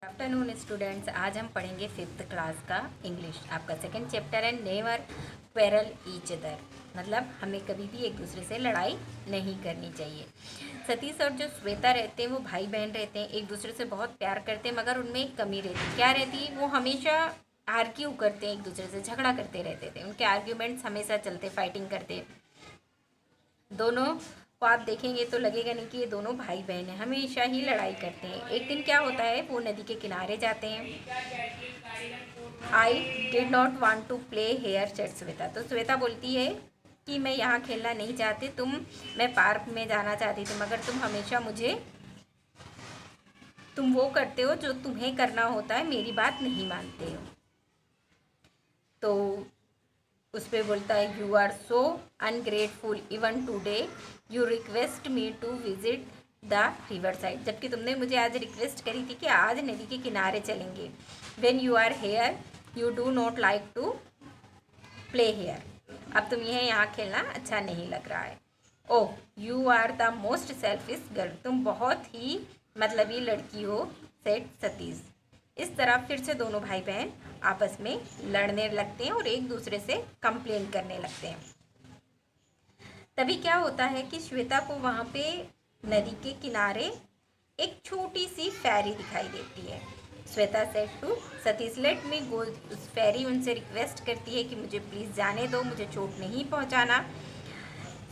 Afternoon students, आज हम पढ़ेंगे फिफ्थ क्लास का इंग्लिश। आपका सेकंड चैप्टर है नेवर क्वेरल ईच अदर, मतलब हमें कभी भी एक दूसरे से लड़ाई नहीं करनी चाहिए। सतीश और जो श्वेता रहते हैं वो भाई बहन रहते हैं, एक दूसरे से बहुत प्यार करते हैं, मगर उनमें एक कमी रहती है। क्या रहती है? वो हमेशा आर्ग्यू करते हैं, एक दूसरे से झगड़ा करते रहते थे। उनके आर्ग्यूमेंट्स हमेशा चलते, फाइटिंग करते। दोनों को आप देखेंगे तो लगेगा नहीं कि ये दोनों भाई बहन हैं, हमेशा ही लड़ाई करते हैं। एक दिन क्या होता है, वो नदी के किनारे जाते हैं। I did not want to play here, said Shweta. तो श्वेता बोलती है कि मैं यहाँ खेलना नहीं चाहती, मैं पार्क में जाना चाहती थी, मगर तुम वो करते हो जो तुम्हें करना होता है, मेरी बात नहीं मानते हो। तो उस पर बोलता है, you are so ungrateful, even today you request me to visit the river side. जबकि तुमने मुझे आज रिक्वेस्ट करी थी कि आज नदी के किनारे चलेंगे। When you are here you do not like to play here. अब तुम्हें यहाँ खेलना अच्छा नहीं लग रहा है। Oh you are the most selfish girl, तुम बहुत ही मतलबी लड़की हो, सेड सतीश। इस तरह फिर से दोनों भाई बहन आपस में लड़ने लगते हैं और एक दूसरे से कंप्लेन करने लगते हैं। तभी क्या होता है कि श्वेता को वहाँ पे नदी के किनारे एक छोटी सी फेरी दिखाई देती है। Shweta said to Satish, let me go. उस फेरी उनसे रिक्वेस्ट करती है कि मुझे प्लीज़ जाने दो, मुझे चोट नहीं पहुँचाना।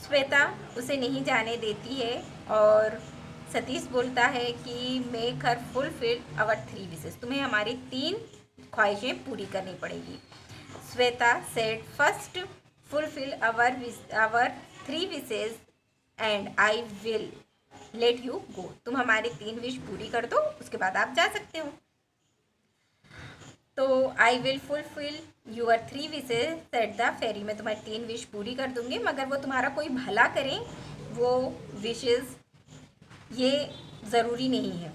श्वेता उसे नहीं जाने देती है और सतीश बोलता है कि make her fulfil our 3 wishes, तुम्हें हमारी 3 ख्वाहिशें पूरी करनी पड़ेगी। Shweta said first fulfil our 3 wishes and I will let you go. तुम हमारी 3 विश पूरी कर दो, उसके बाद आप जा सकते हो। तो I will fulfil your 3 wishes said the fairy, मैं तुम्हारी 3 विश पूरी कर दूंगी, मगर वो तुम्हारा कोई भला करें, वो विशेज़ ये ज़रूरी नहीं है।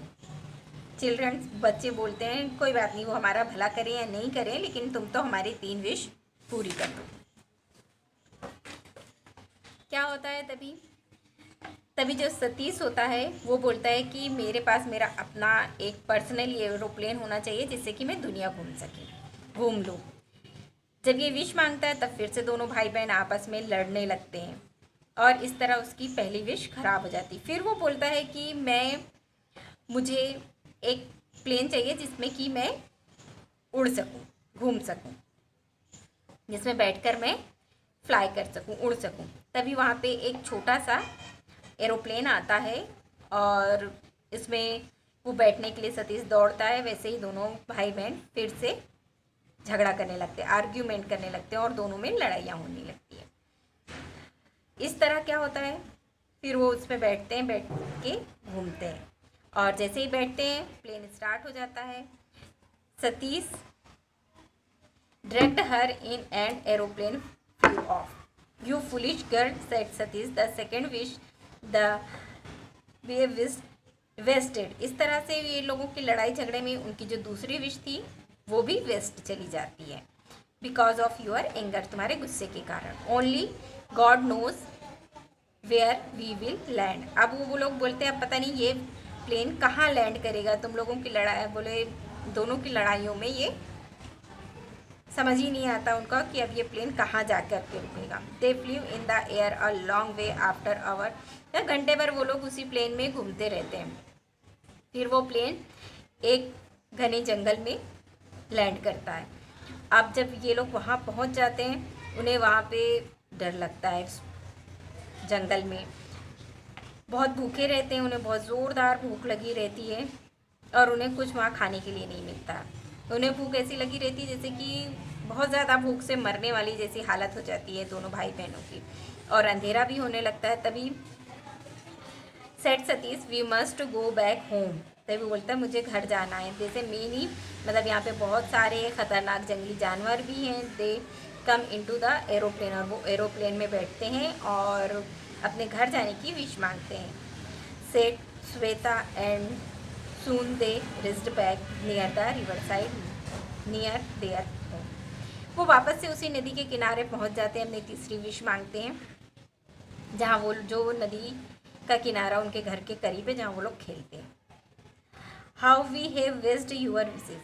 चिल्ड्रंस, बच्चे बोलते हैं कोई बात नहीं, वो हमारा भला करें या नहीं करें, लेकिन तुम तो हमारी 3 विश पूरी कर दो। क्या होता है तभी जो सतीश होता है वो बोलता है कि मेरे पास मेरा अपना एक पर्सनल एरोप्लेन होना चाहिए जिससे कि मैं दुनिया घूम लूँ। जब ये विश मांगता है तब फिर से दोनों भाई बहन आपस में लड़ने लगते हैं और इस तरह उसकी पहली विश खराब हो जाती। फिर वो बोलता है कि मुझे एक प्लेन चाहिए जिसमें कि मैं उड़ सकूं, घूम सकूं, जिसमें बैठकर मैं फ्लाई कर सकूं, उड़ सकूं। तभी वहाँ पे एक छोटा सा एरोप्लेन आता है और इसमें वो बैठने के लिए सतीश दौड़ता है। वैसे ही दोनों भाई बहन फिर से झगड़ा करने लगते हैं, आर्ग्यूमेंट करने लगते हैं और दोनों में लड़ाइयाँ होने लगती है। इस तरह क्या होता है, फिर वो उसमें बैठते हैं, बैठ के घूमते हैं और जैसे ही बैठते हैं प्लेन स्टार्ट हो जाता है। Satish dragged her in and aeroplane flew off. You foolish girl, said Satish. The second wish the wave wasted. इस तरह से ये लोगों की लड़ाई झगड़े में उनकी जो दूसरी विश थी वो भी वेस्ट चली जाती है। बिकॉज ऑफ योर एंगर, तुम्हारे गुस्से के कारण। Only God knows where we will land. अब वो लोग बोलते हैं अब पता नहीं ये प्लेन कहाँ लैंड करेगा। तुम लोगों की लड़ाई, बोले दोनों की लड़ाइयों में ये समझ ही नहीं आता उनका कि अब ये प्लेन कहाँ जाकर के रुकेगा। They flew in the air a long way after hour, घंटे भर वो लोग उसी प्लेन में घूमते रहते हैं। फिर वो प्लेन एक घने जंगल में लैंड करता है। अब जब ये लोग वहाँ पहुँच जाते हैं, उन्हें वहाँ पे डर लगता है। जंगल में बहुत भूखे रहते हैं, उन्हें बहुत ज़ोरदार भूख लगी रहती है और उन्हें कुछ वहाँ खाने के लिए नहीं मिलता। उन्हें भूख ऐसी लगी रहती है जैसे कि बहुत ज़्यादा भूख से मरने वाली जैसी हालत हो जाती है दोनों भाई बहनों की, और अंधेरा भी होने लगता है। तभी said Satish, we must go back home. तभी बोलता है मुझे घर जाना है। जैसे मेनी, मतलब यहाँ पे बहुत सारे खतरनाक जंगली जानवर भी हैं। दे कम इनटू द एरोप्लेन, और वो एरोप्लेन में बैठते हैं और अपने घर जाने की विश मांगते हैं। Said Shweta and soon they rigid back near the river side near their home. वो वापस से उसी नदी के किनारे पहुंच जाते हैं, अपनी तीसरी विश मांगते हैं, जहाँ वो जो नदी का किनारा उनके घर के करीब है, जहाँ वो लोग खेलते हैं। How we have waste your wishes,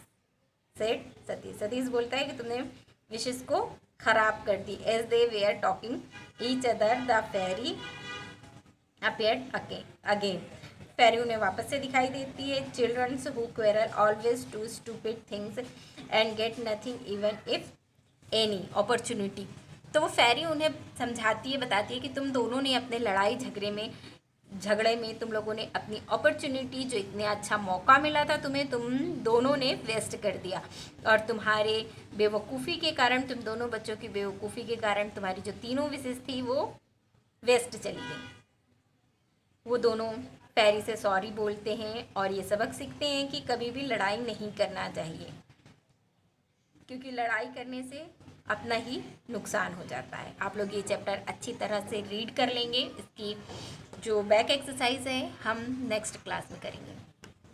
said Satish. Satish बोलता है कि तुमने विशेष को खराब कर दी। As they were talking each other the fairy appeared again. Fairy उन्हें वापस से दिखाई देती है। Childrens who quarrel always do stupid things and get nothing even if any opportunity. तो वो फेरी उन्हें समझाती है, बताती है कि तुम दोनों ने अपने लड़ाई झगड़े में तुम लोगों ने अपनी अपॉर्चुनिटी, जो इतना अच्छा मौका मिला था तुम्हें, तुम दोनों ने वेस्ट कर दिया। और तुम्हारे बेवकूफ़ी के कारण, तुम दोनों बच्चों की बेवकूफ़ी के कारण तुम्हारी जो तीनों विशेष थी वो वेस्ट चली गई। वो दोनों फेरी से सॉरी बोलते हैं और ये सबक सीखते हैं कि कभी भी लड़ाई नहीं करना चाहिए, क्योंकि लड़ाई करने से अपना ही नुकसान हो जाता है। आप लोग ये चैप्टर अच्छी तरह से रीड कर लेंगे। इसकी जो बैक एक्सरसाइज है हम नेक्स्ट क्लास में करेंगे।